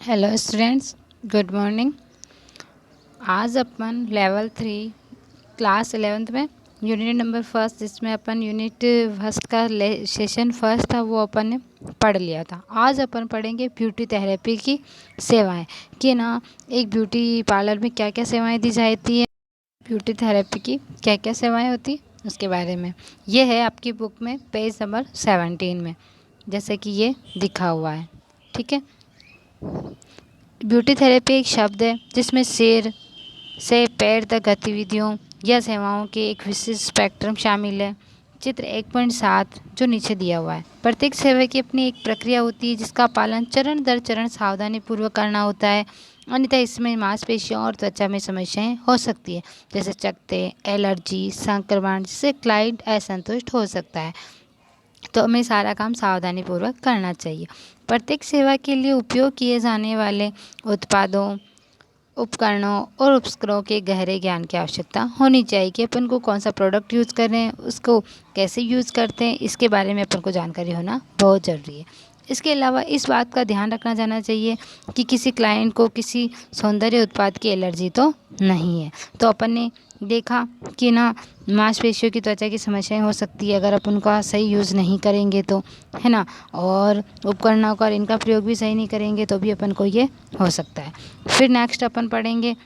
Hello students, good morning. आज अपन level 3 class 11th में unit number first, जिसमें अपन unit first का सेशन फर्स्ट था, वो अपन ने पढ़ लिया था। आज अपन पढ़ेंगे ब्यूटी थेरेपी की सेवाएं कि ना एक ब्यूटी पार्लर में क्या क्या सेवाएं दी जाती है, ब्यूटी थेरेपी की क्या क्या सेवाएं होती उसके बारे में। ये है आपकी बुक में पेज नंबर 17 में, जैसे कि ये दिखा हुआ है। ठीक है, ब्यूटी थेरेपी एक शब्द है जिसमें सिर से पैर तक गतिविधियों या सेवाओं के एक विशिष्ट स्पेक्ट्रम शामिल है। चित्र 1.7 जो नीचे दिया हुआ है, प्रत्येक सेवा की अपनी एक प्रक्रिया होती है जिसका पालन चरण दर चरण सावधानी पूर्वक करना होता है, अन्यथा इसमें मांसपेशियों और त्वचा में समस्याएं हो सकती है, जैसे चकत्ते, एलर्जी, संक्रमण, जिससे क्लाइंट असंतुष्ट हो सकता है। तो हमें सारा काम सावधानी पूर्वक करना चाहिए। प्रत्येक सेवा के लिए उपयोग किए जाने वाले उत्पादों, उपकरणों और उपकरणों के गहरे ज्ञान की आवश्यकता होनी चाहिए कि अपन को कौन सा प्रोडक्ट यूज़ कर रहे हैं, उसको कैसे यूज़ करते हैं, इसके बारे में अपन को जानकारी होना बहुत ज़रूरी है। इसके अलावा इस बात का ध्यान रखना जाना चाहिए कि किसी क्लाइंट को किसी सौंदर्य उत्पाद की एलर्जी तो नहीं है। तो अपन ने देखा कि ना मांसपेशियों की त्वचा की समस्याएं हो सकती है अगर अपन उनका सही यूज़ नहीं करेंगे तो, है ना। और उपकरणों का और इनका प्रयोग भी सही नहीं करेंगे तो भी अपन को ये हो सकता है। फिर नेक्स्ट अपन पढ़ेंगे,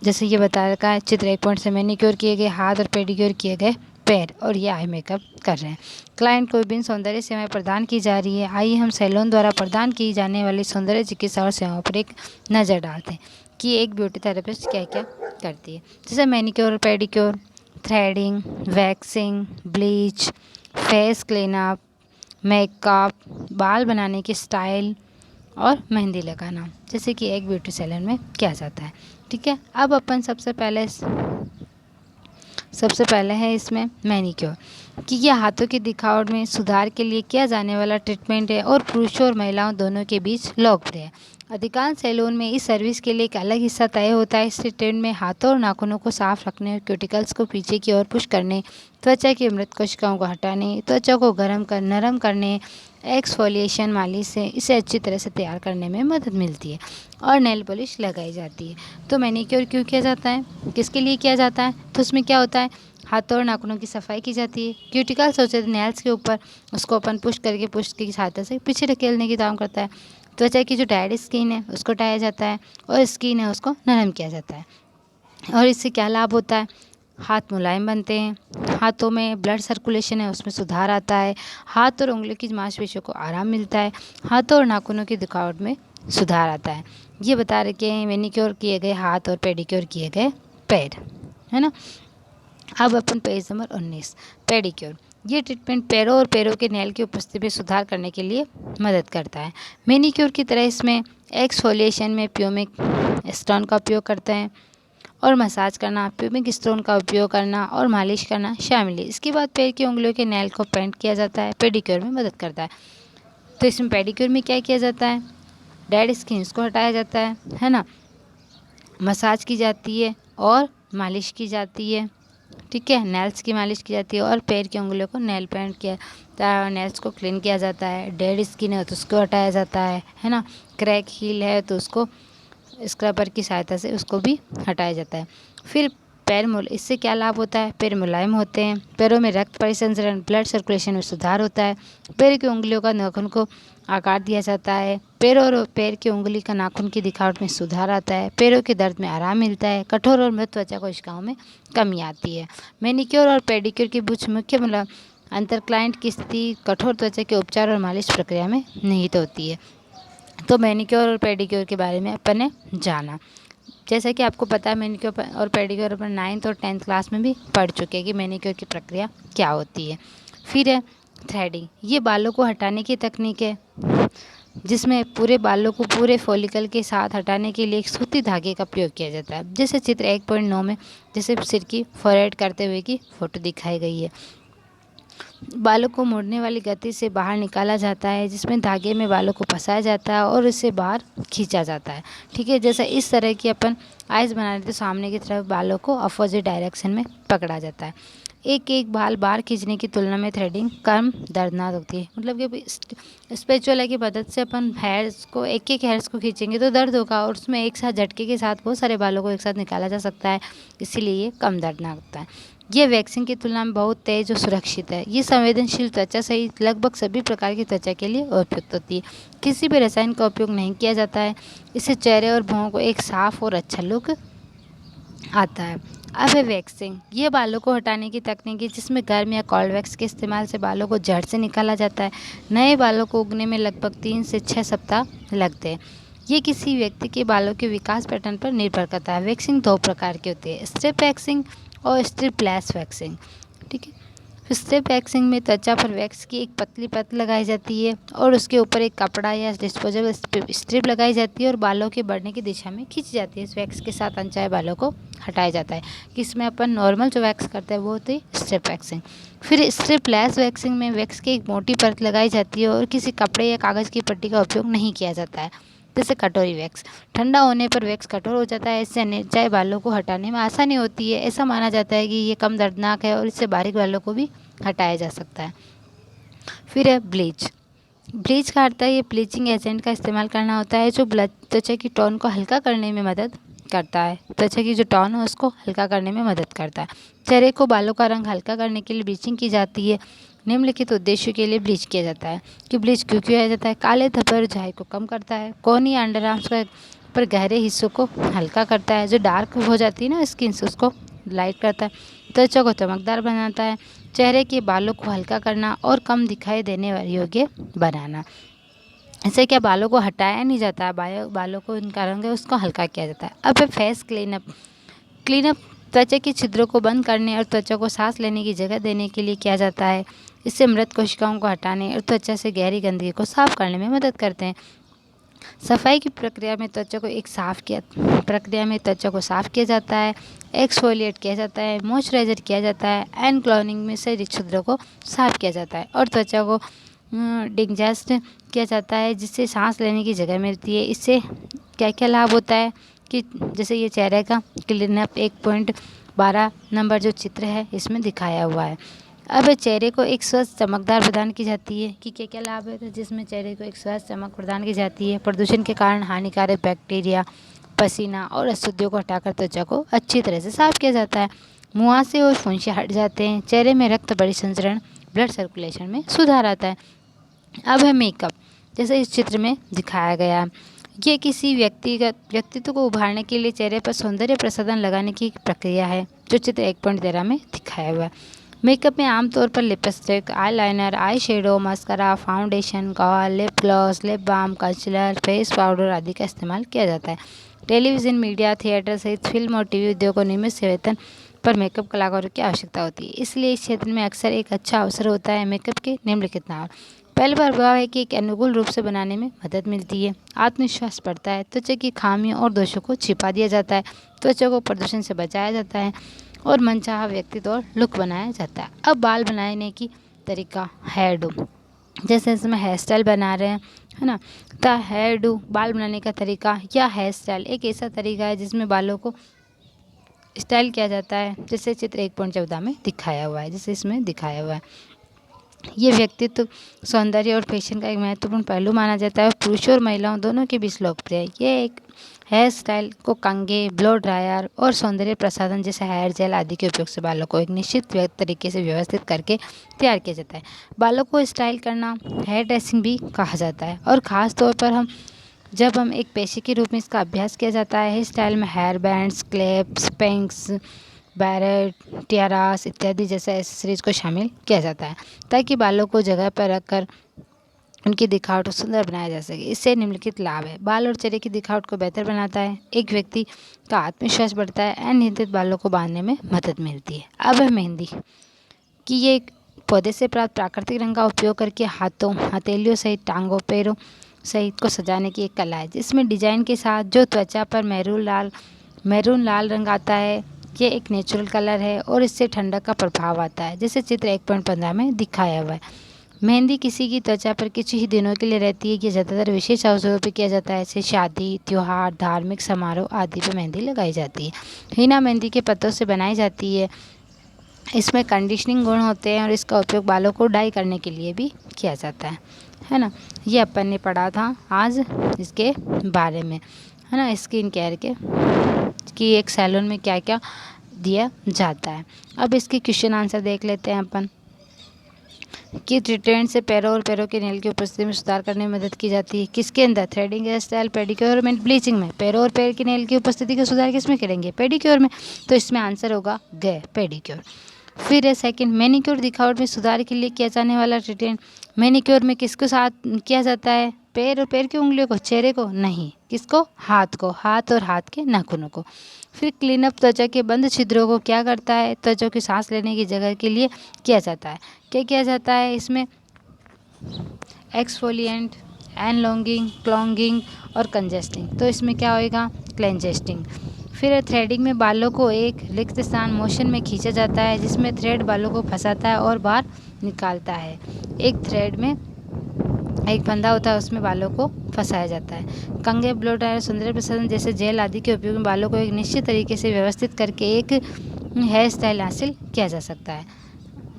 जैसे ये बता रखा है चित्र 1 से मैनिक्योर किए गए हाथ और पेडिक्योर किए गए पैर, और ये आई मेकअप कर रहे हैं। क्लाइंट को विभिन्न सौंदर्य सेवाएं प्रदान की जा रही है। आइए हम सैलून द्वारा प्रदान की जाने वाली सौंदर्य चिकित्सा और सेवाओं पर एक नज़र डालते हैं कि एक ब्यूटी थेरेपिस्ट क्या क्या करती है। जैसे मैनिक्योर और pedicure, threading, waxing, bleach, face cleanup, makeup, बाल बनाने की स्टाइल और मेहंदी लगाना, जैसे कि एक ब्यूटी सैलून में किया जाता है। ठीक है, अब अपन सबसे पहले है इसमें मैनिक्योर, कि यह हाथों की दिखावट में सुधार के लिए किया जाने वाला ट्रीटमेंट है और पुरुषों और महिलाओं दोनों के बीच लोकप्रिय है। अधिकांश सैलून में इस सर्विस के लिए एक अलग हिस्सा तय होता है। इस ट्रीटमेंट में हाथों और नाखूनों को साफ रखने और क्यूटिकल्स को पीछे की ओर पुश करने, त्वचा की मृत कोशिकाओं को हटाने, त्वचा को नरम करने, एक्सफोलिएशन मालिश से इसे अच्छी तरह से तैयार करने में मदद मिलती है और नेल पॉलिश लगाई जाती है। तो मैनिक्योर क्यों किया जाता है, किसके लिए किया जाता है, तो उसमें क्या होता है, हाथों और नाखूनों की सफाई की जाती है। क्यूटिकल्स होते हैं नेल्स के ऊपर, उसको अपन पुश की सहायता से पीछे ढकेलने की काम करता है। त्वचा की जो डेड स्किन है उसको हटाया जाता है और स्किन है उसको नरम किया जाता है। और इससे क्या लाभ होता है, हाथ मुलायम बनते हैं, हाथों में ब्लड सर्कुलेशन है उसमें सुधार आता है, हाथ और उंगलियों की मांसपेशियों को आराम मिलता है, हाथों और नाखूनों की दिखावट में सुधार आता है। ये बता रखे हैं मैनिक्योर किए गए हाथ और पेडिक्योर किए गए पैर, है ना। अब अपन पेज नंबर 19, पेडिक्योर। ये ट्रीटमेंट पैरों और पैरों के नेल की उपस्थिति में सुधार करने के लिए मदद करता है। मैनिक्योर की तरह इसमें एक्सफोलिएशन में प्यूमिक स्टोन का उपयोग करते हैं और मसाज करना, प्यूबिक स्टोन का उपयोग करना और मालिश करना शामिल है। इसके बाद पैर की उंगलियों के नेल को पेंट किया जाता है, पेडिक्योर में मदद करता है। तो इसमें पेडिक्योर में क्या किया जाता है, डेड स्किन को हटाया जाता है ना, मसाज की जाती है और मालिश की जाती है। ठीक है, नेल्स की मालिश की जाती है और पैर की उंगलियों को नेल पेंट किया जाता है और नेल्स को क्लीन किया जाता है। डेड स्किन है तो उसको हटाया जाता है ना। क्रैक हील है तो उसको स्क्रबर की सहायता से उसको भी हटाया जाता है। फिर इससे क्या लाभ होता है, पैर मुलायम होते हैं, पैरों में रक्त परिसंचरण, ब्लड सर्कुलेशन में सुधार होता है, पैर की उंगलियों का नाखून को आकार दिया जाता है, पैरों और पैर की उंगली का नाखून की दिखावट में सुधार आता है, पैरों के दर्द में आराम मिलता है, कठोर और मृत त्वचा कोशिकाओं में कमी आती है। मैनिक्योर और पेडिक्योर की मुख्य अंतर क्लाइंट की स्थिति कठोर त्वचा के उपचार और मालिश प्रक्रिया में निहित होती है। तो मैनिक्योर और पेडिक्योर के बारे में अपन ने जाना। जैसा कि आपको पता है मैनिक्योर और पेडिक्योर अपन 9th और 10th क्लास में भी पढ़ चुके हैं कि मैनिक्योर की प्रक्रिया क्या होती है। फिर है थ्रेडिंग, ये बालों को हटाने की तकनीक है जिसमें पूरे बालों को पूरे फॉलिकल के साथ हटाने के लिए एक सूती धागे का प्रयोग किया जाता है। जैसे चित्र 1.9 में जैसे सिर की फोरहेड करते हुए की फोटो दिखाई गई है। बालों को मोड़ने वाली गति से बाहर निकाला जाता है, जिसमें धागे में बालों को फंसाया जाता है और इसे बाहर खींचा जाता है। ठीक है, जैसे इस तरह की अपन आइस बना रहे थे, सामने की तरफ बालों को अपोजिट डायरेक्शन में पकड़ा जाता है। एक एक बाल बार खींचने की तुलना में थ्रेडिंग कम दर्दनाक होती है। मतलब कि स्पैचुला की मदद से अपन हेयर्स को एक एक हेयर्स को खींचेंगे तो दर्द होगा, और उसमें एक साथ झटके के साथ बहुत सारे बालों को एक साथ निकाला जा सकता है, इसीलिए ये कम दर्दनाक होता है। ये वैक्सिंग की तुलना में बहुत तेज और सुरक्षित है। ये संवेदनशील त्वचा सहित लगभग सभी प्रकार की त्वचा के लिए उपयुक्त होती है। किसी भी रसायन का उपयोग नहीं किया जाता है। इससे चेहरे और भौं को एक साफ और अच्छा लुक आता है। अब है वैक्सिंग। ये बालों को हटाने की तकनीक है जिसमें गर्म या कोल्ड वैक्स के इस्तेमाल से बालों को जड़ से निकाला जाता है। नए बालों को उगने में लगभग 3 से 6 सप्ताह लगते हैं। ये किसी व्यक्ति के बालों के विकास पैटर्न पर निर्भर करता है। वैक्सिंग 2 प्रकार की होती है, स्ट्रिप वैक्सिंग और स्ट्रिपलेस वैक्सिंग। ठीक है। स्ट्रिप वैक्सिंग में त्वचा पर वैक्स की एक पतली परत लगाई जाती है और उसके ऊपर एक कपड़ा या डिस्पोजेबल स्ट्रिप लगाई जाती है और बालों के बढ़ने की दिशा में खींची जाती है। इस वैक्स के साथ अनचाहे बालों को हटाया जाता है। कि इसमें अपन नॉर्मल जो वैक्स करते हैं वो होती है स्ट्रिप वैक्सिंग। फिर स्ट्रिपलेस वैक्सिंग में वैक्स की एक मोटी परत लगाई जाती है और किसी कपड़े या कागज़ की पट्टी का उपयोग नहीं किया जाता है। जैसे कटोरी वैक्स। ठंडा होने पर वैक्स कठोर हो जाता है, इससे अनचाहे बालों को हटाने में आसानी होती है। ऐसा माना जाता है कि ये कम दर्दनाक है और इससे बारीक बालों को भी हटाया जा सकता है। फिर है ब्लीच। ब्लीच का अर्थ है ये ब्लीचिंग एजेंट का इस्तेमाल करना होता है जो त्वचा की टोन को हल्का करने में मदद करता है। त्वचा की जो टोन है उसको हल्का करने में मदद करता है। चेहरे को बालों का रंग हल्का करने के लिए ब्लीचिंग की जाती है। निम्नलिखित उद्देश्यों के लिए ब्लीच किया जाता है। कि ब्लीच क्यों किया जाता है? काले धब्बे झाई को कम करता है। कोनी या अंडर आर्म्स पर गहरे हिस्सों को हल्का करता है। जो डार्क हो जाती है ना स्किन से उसको लाइट करता है। त्वचा को चमकदार बनाता है। चेहरे के बालों को हल्का करना और कम दिखाई देने योग्य बनाना। इससे क्या बालों को हटाया नहीं जाता है, बालों को इनका रंग है उसको हल्का किया जाता है। अब है फेस क्लीनअप। क्लीनअप त्वचा के छिद्रों को बंद करने और त्वचा को सांस लेने की जगह देने के लिए किया जाता है। इससे मृत कोशिकाओं को हटाने और त्वचा से गहरी गंदगी को साफ करने में मदद करते हैं। सफाई की प्रक्रिया में त्वचा को साफ किया जाता है। एक्सफोलिएट किया जाता है, मॉइस्चराइजर किया जाता है, एंड क्लीनिंग में से छिद्रों को साफ किया जाता है और त्वचा को डिंगेस्ट किया जाता है जिससे सांस लेने की जगह मिलती है। इससे क्या क्या लाभ होता है कि जैसे ये चेहरे का क्लीनअप 1.12 नंबर जो चित्र है इसमें दिखाया हुआ है। अब चेहरे को एक स्वस्थ चमकदार प्रदान की जाती है। कि क्या क्या लाभ है? तो जिसमें चेहरे को एक स्वस्थ चमक प्रदान की जाती है। प्रदूषण के कारण हानिकारक बैक्टीरिया, पसीना और अशुद्धियों को हटाकर त्वचा को अच्छी तरह से साफ किया जाता है। मुहासे और फुंसियाँ हट जाते हैं। चेहरे में रक्त परिसंचरण, ब्लड सर्कुलेशन में सुधार आता है। अब है मेकअप, जैसे इस चित्र में दिखाया गया है। ये किसी व्यक्तित्व को उभारने के लिए चेहरे पर सौंदर्य प्रसाधन लगाने की प्रक्रिया है जो चित्र 1.13 में दिखाया हुआ है। मेकअप में आमतौर पर lipstick, eyeliner, eye shadow, mascara, foundation, गॉल, lip gloss, lip balm, concealer, face powder आदि का इस्तेमाल किया जाता है। टेलीविज़न, मीडिया, थिएटर सहित फिल्म और टीवी उद्योग को नियमित से वेतन पर मेकअप कलाकारों की आवश्यकता होती है। इसलिए इस क्षेत्र में अक्सर एक अच्छा अवसर होता है। मेकअप के निम्नलिखित नाम। पहला प्रभाव है कि एक अनुकूल रूप से बनाने में मदद मिलती है। आत्मविश्वास बढ़ता है। त्वचा की खामियों और दोषों को छिपा दिया जाता है। त्वचा को प्रदूषण से बचाया जाता है और मनचाहा व्यक्तित्व और लुक बनाया जाता है। अब बाल बनाने की तरीका, हेयर डू। जैसे इसमें हेयर स्टाइल बना रहे हैं, है ना। तो हेयर डू, बाल बनाने का तरीका या हेयर स्टाइल एक ऐसा तरीका है जिसमें बालों को स्टाइल किया जाता है, जैसे चित्र 1.14 में दिखाया हुआ है। जैसे इसमें दिखाया हुआ है, ये व्यक्तित्व, सौंदर्य और फैशन का एक महत्वपूर्ण पहलू माना जाता है और पुरुषों और महिलाओं दोनों के बीच लोकप्रिय है। ये एक हेयर स्टाइल को कंघे, ब्लो ड्रायर और सौंदर्य प्रसाधन जैसे हेयर जेल आदि के उपयोग से बालों को एक निश्चित तरीके से व्यवस्थित करके तैयार किया जाता है। बालों को स्टाइल करना हेयर ड्रेसिंग भी कहा जाता है और ख़ास तौर पर जब हम एक पेशे के रूप में इसका अभ्यास किया जाता है। हेयर स्टाइल में hair bands, clips, pins, barrette, tiaras इत्यादि जैसे एक्सेसरीज को शामिल किया जाता है ताकि बालों को जगह पर रखकर उनकी दिखावट को सुंदर बनाया जा सके। इससे निम्नलिखित लाभ है। बाल और चेहरे की दिखावट को बेहतर बनाता है। एक व्यक्ति का आत्मविश्वास बढ़ता है। अनियंत्रित बालों को बांधने में मदद मिलती है। अब है मेहंदी। कि ये एक पौधे से प्राप्त प्राकृतिक रंग का उपयोग करके हाथों, हथेलियों सहित टांगों, पैरों सहित को सजाने की एक कला है जिसमें डिजाइन के साथ जो त्वचा पर मैरून लाल रंग आता है। ये एक नेचुरल कलर है और इससे ठंडक का प्रभाव आता है, जैसे चित्र 1.15 में दिखाया हुआ है। मेहंदी किसी की त्वचा पर कुछ ही दिनों के लिए रहती है। ये ज़्यादातर विशेष अवसरों पर किया जाता है, जैसे शादी, त्योहार, धार्मिक समारोह आदि पर मेहंदी लगाई जाती है। हीना मेहंदी के पत्तों से बनाई जाती है। इसमें कंडीशनिंग गुण होते हैं और इसका उपयोग बालों को डाई करने के लिए भी किया जाता है ना। ये अपन ने पढ़ा था आज इसके बारे में, है ना, स्किन केयर के कि एक सैलून में क्या क्या दिया जाता है। अब इसके क्वेश्चन आंसर देख लेते हैं अपन कि ट्रीटमेंट से पैरों और पैरों के नेल की उपस्थिति में सुधार करने में मदद की जाती है। किसके अंदर? थ्रेडिंग, हेयर स्टाइल, पेडिक्योर और ब्लीचिंग में। पैरों और पैर के नेल की उपस्थिति का सुधार किस में करेंगे? पेडिक्योर में। तो इसमें आंसर होगा ग, पेडिक्योर। फिर है सेकंड, मैनिक्योर दिखावट में सुधार के लिए किया जाने वाला ट्रीटमेंट। मैनिक्योर में किसको साथ किया जाता है? पैर और पैर की उंगलियों को, चेहरे को नहीं। किसको? हाथ को, हाथ और हाथ के नाखूनों को। फिर क्लीनअप त्वचा के बंद छिद्रों को क्या करता है? त्वचा की सांस लेने की जगह के लिए किया जाता है। क्या किया जाता है इसमें? एक्सफोलिएंट, एनलॉन्गिंग, क्लॉन्गिंग और कंजेस्टिंग। तो इसमें क्या होएगा? क्लेंजेस्टिंग। फिर थ्रेडिंग में बालों को एक रिक्त स्थान मोशन में खींचा जाता है जिसमें थ्रेड बालों को फंसाता है और बाहर निकालता है। एक थ्रेड में एक फंदा होता है, उसमें बालों को फंसाया जाता है। कंघे, ब्लो ड्रायर, सौंदर्य प्रसाधन जैसे जेल आदि के उपयोग में बालों को एक निश्चित तरीके से व्यवस्थित करके एक हेयर स्टाइल हासिल किया जा सकता है,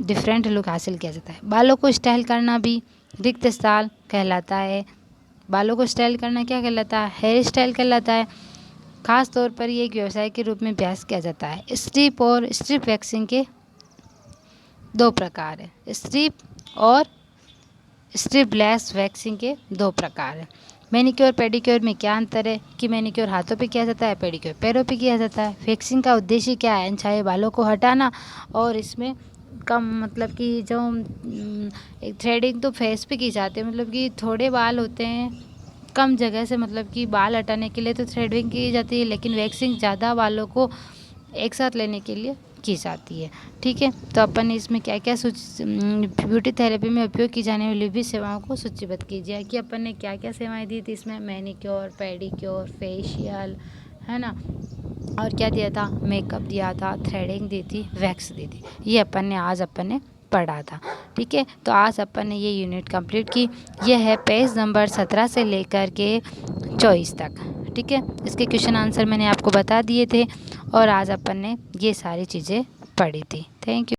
डिफरेंट लुक हासिल किया जाता है। बालों को स्टाइल करना भी रिक्त स्थान कहलाता है। बालों को स्टाइल करना क्या कहलाता है? हेयर स्टाइल कहलाता है। खास तौर पर ये एक व्यवसाय के रूप में अभ्यास किया जाता है। स्ट्रिप और स्ट्रिप वैक्सिंग के दो प्रकार है। स्ट्रिप और स्ट्रिपलेस वैक्सिंग के दो प्रकार है। मैनिक्योर पेडिक्योर में क्या अंतर है कि मैनिक्योर हाथों पे किया जाता है, पेडिक्योर पैरों पे किया जाता है। वैक्सिंग का उद्देश्य क्या है? अनचाहे बालों को हटाना और इसमें कम, मतलब कि जो एक थ्रेडिंग तो फेस पे की जाती है, मतलब कि थोड़े बाल होते हैं कम जगह से, मतलब कि बाल हटाने के लिए तो थ्रेडिंग की जाती है, लेकिन वैक्सिंग ज़्यादा बालों को एक साथ लेने के लिए की जाती है। ठीक है, तो अपन ने इसमें क्या क्या ब्यूटी थेरेपी में उपयोग की जाने वाली भी सेवाओं को सूचीबद्ध कीजिए कि अपन ने क्या क्या सेवाएं दी थी इसमें। मैनिक्योर, पेडिक्योर, फेशियल, है ना, और क्या दिया था? मेकअप दिया था, थ्रेडिंग दी थी, वैक्स दी थी। ये अपन ने पढ़ा था। ठीक है, तो आज अपन ने ये यूनिट कंप्लीट की। यह है पेज नंबर 17 से लेकर के 24 तक। ठीक है, इसके क्वेश्चन आंसर मैंने आपको बता दिए थे और आज अपन ने ये सारी चीज़ें पढ़ी थी। Thank you.